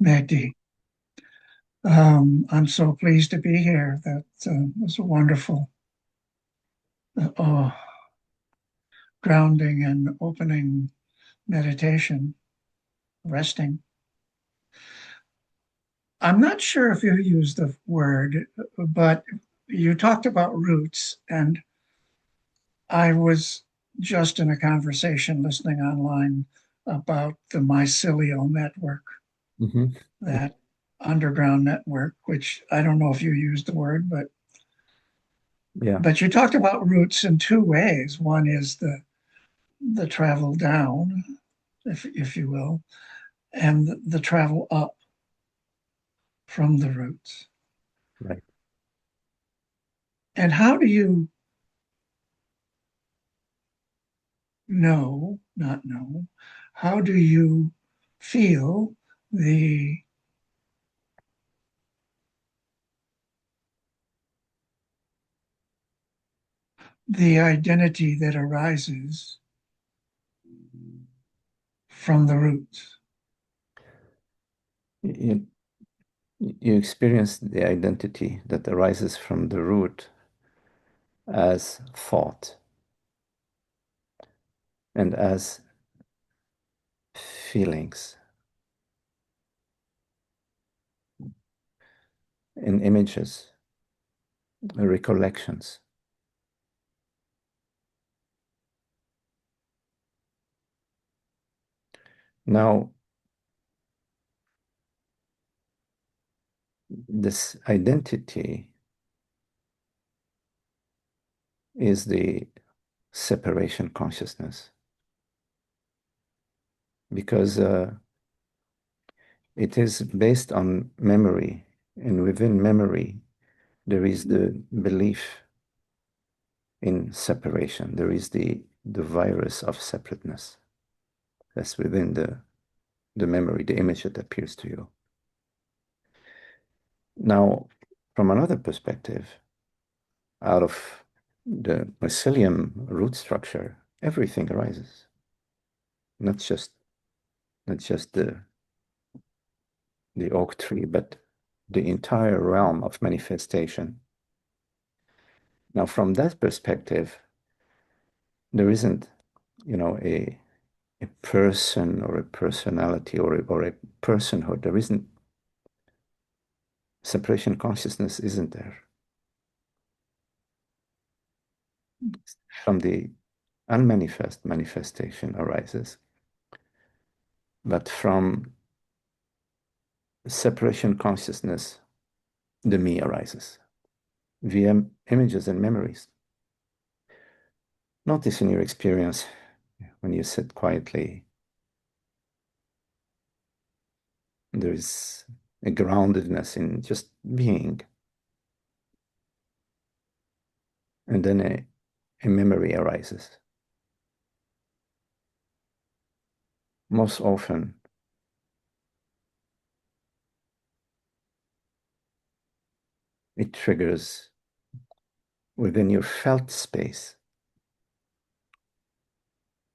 Magdi. I'm so pleased to be here. That was a wonderful, uh, grounding and opening meditation, resting. I'm not sure if you used the word, but you talked about roots, and I was just in a conversation listening online about the mycelial network, Hmm. that underground network, which I don't know if you used the word, but Yeah. you talked about roots in two ways. One is the travel down, if you will, and the travel up from the roots. Right. And how do you not know, how do you feel the identity that arises from the roots? You, you experience the identity that arises from the root as thought and as feelings and images, recollections. Now, this identity is the separation consciousness because it is based on memory, and within memory, there is the belief in separation. There is the virus of separateness that's within the memory, the image that appears to you. Now, from another perspective, out of the mycelium root structure, everything arises, not just the oak tree, but the entire realm of manifestation. Now, from that perspective, there isn't, a person or a personality or a personhood. There isn't separation consciousness, isn't there? From the unmanifest manifestation arises, but from separation consciousness, the me arises via images and memories. Notice in your experience when you sit quietly, there is a groundedness in just being, and then a memory arises. Most often, it triggers within your felt space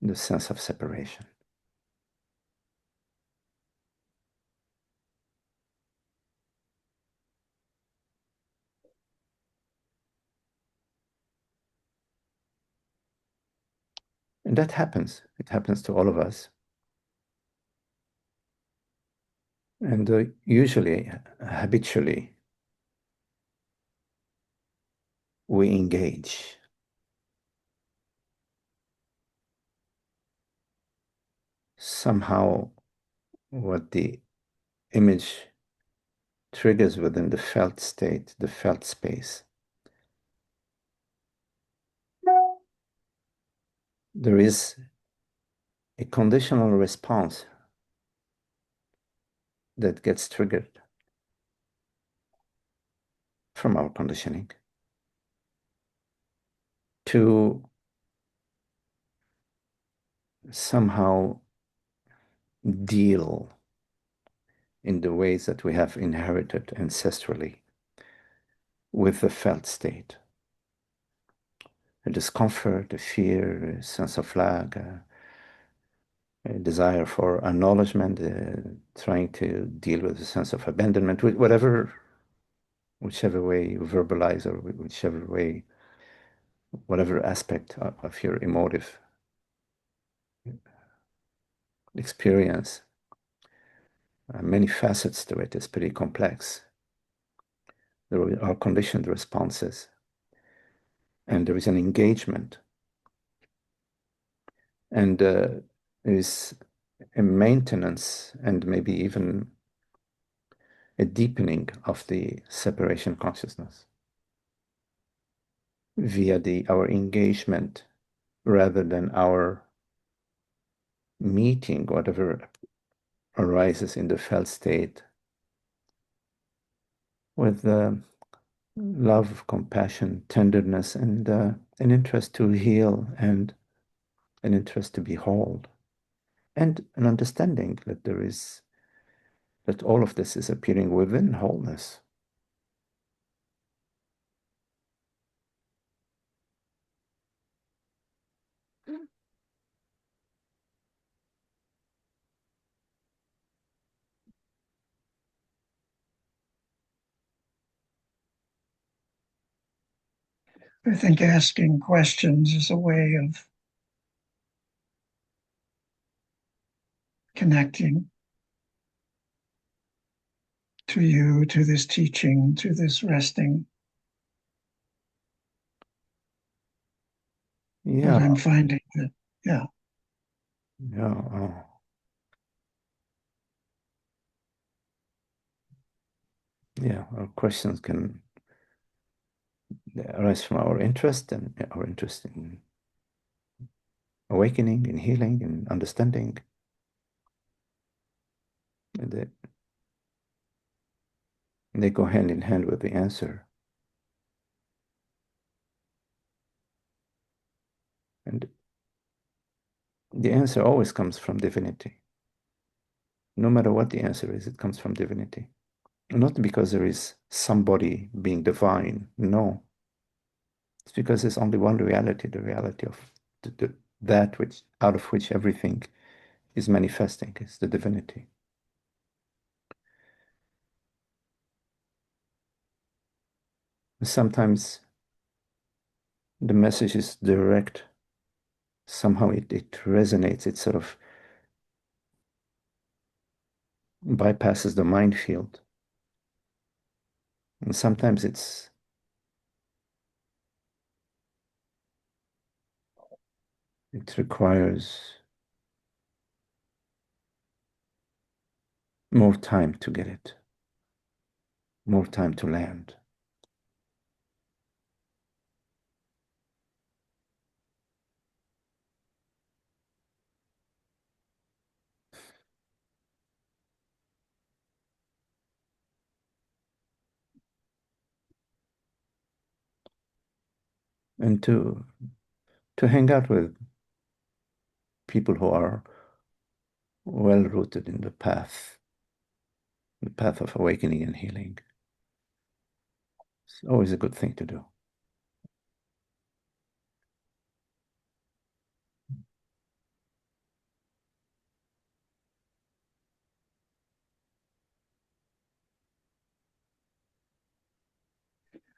the sense of separation. And that happens. It happens to all of us. And usually, habitually, we engage. Somehow, what the image triggers within the felt state, the felt space, there is a conditional response that gets triggered from our conditioning to somehow deal in the ways that we have inherited ancestrally with the felt state. A discomfort, a fear, a sense of lack, a desire for acknowledgement, trying to deal with a sense of abandonment, whatever, whichever way you verbalize or whichever way, whatever aspect of your emotive experience, many facets to it. It's pretty complex. There are conditioned responses, and there is an engagement, and there is a maintenance and maybe even a deepening of the separation consciousness via our engagement rather than our meeting whatever arises in the felt state with love, compassion, tenderness, and an interest to heal and an interest to be whole, and an understanding that that all of this is appearing within wholeness. I think asking questions is a way of connecting to you, to this teaching, to this resting that Yeah, I'm finding that, yeah, yeah. Oh. Yeah, our questions can arise from our interest and our interest in awakening, in healing, in understanding. And they go hand in hand with the answer. And the answer always comes from divinity. No matter what the answer is, it comes from divinity. Not because there is somebody being divine. No, it's because there's only one reality, the reality of that which out of which everything is manifesting, is the divinity. Sometimes the message is direct. Somehow it resonates. It sort of bypasses the mind field. And sometimes it requires more time to get it, more time to land. And to hang out with people who are well rooted in the path of awakening and healing. It's always a good thing to do.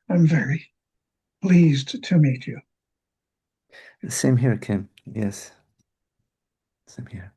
I'm very pleased to meet you. Same here, Kim. Yes, same here.